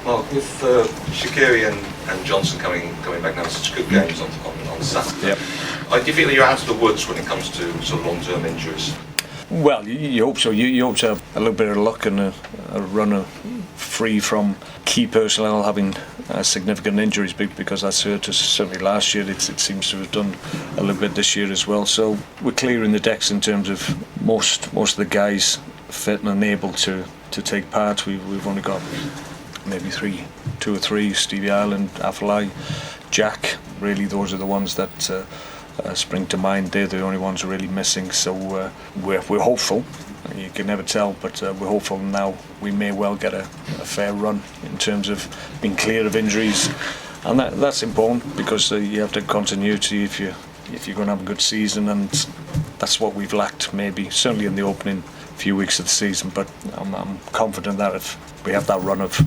Mark, with Shaqiri and Johnson coming back now, such good games on Saturday. Yep. Do you feel that you're out of the woods when it comes to sort of long-term injuries? Well, you hope so. You hope to have a little bit of luck and a runner free from key personnel having significant injuries, because that's hurt us certainly last year. It seems to have done a little bit this year as well. So we're clearing the decks in terms of most of the guys fit and able to take part. We've only got maybe two or three: Stevie Ireland, Afellay, Jack. Really, those are the ones that spring to mind. They're the only ones really missing. So we're hopeful. You can never tell, but we're hopeful now we may well get a fair run in terms of being clear of injuries, and that's important, because you have to continuity if you're going to have a good season, and that's what we've lacked maybe certainly in the opening few weeks of the season. But I'm confident that if we have that run of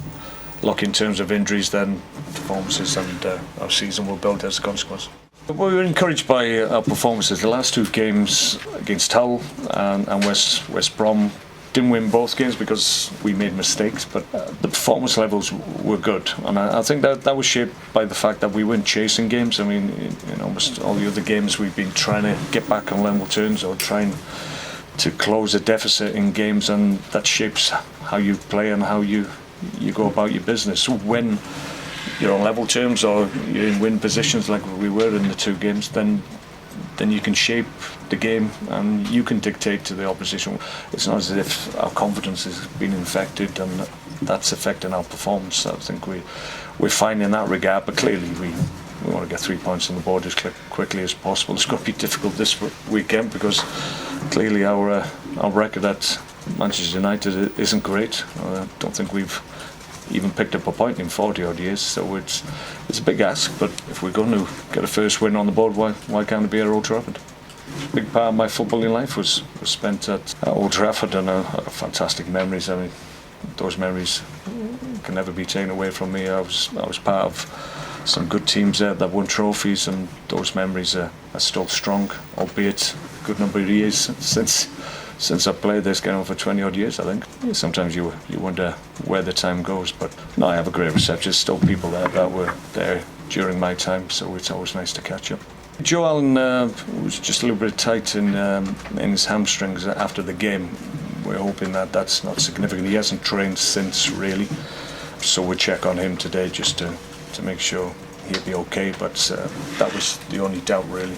luck in terms of injuries, then performances and our season will build as a consequence. We were encouraged by our performances. The last two games against Hull and West Brom, didn't win both games because we made mistakes, but the performance levels were good, and I think that was shaped by the fact that we weren't chasing games. I mean, in almost all the other games we've been trying to get back on level terms or trying to close a deficit in games, and that shapes how you play and how you go about your business. When you're on level terms or you're in win positions like we were in the two games, then you can shape the game and you can dictate to the opposition. It's not as if our confidence has been infected and that's affecting our performance. I think we're fine in that regard, but clearly we want to get 3 points on the board as quickly as possible. It's going to be difficult this weekend because clearly our record at Manchester United isn't great. I don't think we've even picked up a point in 40 odd years, so it's a big ask, but if we're going to get a first win on the board, why can't it be at Old Trafford? A big part of my footballing life was spent at Old Trafford, and fantastic memories. I mean, those memories can never be taken away from me. I was part of some good teams there that won trophies, and those memories are still strong, albeit a good number of years since I played this game for 20 odd years, I think. Sometimes you wonder where the time goes, but no, I have a great reception. There's still people there that were there during my time, so it's always nice to catch up. Joe Allen was just a little bit tight in his hamstrings after the game. We're hoping that that's not significant. He hasn't trained since, really, so we'll check on him today just to make sure he'll be okay, but that was the only doubt, really.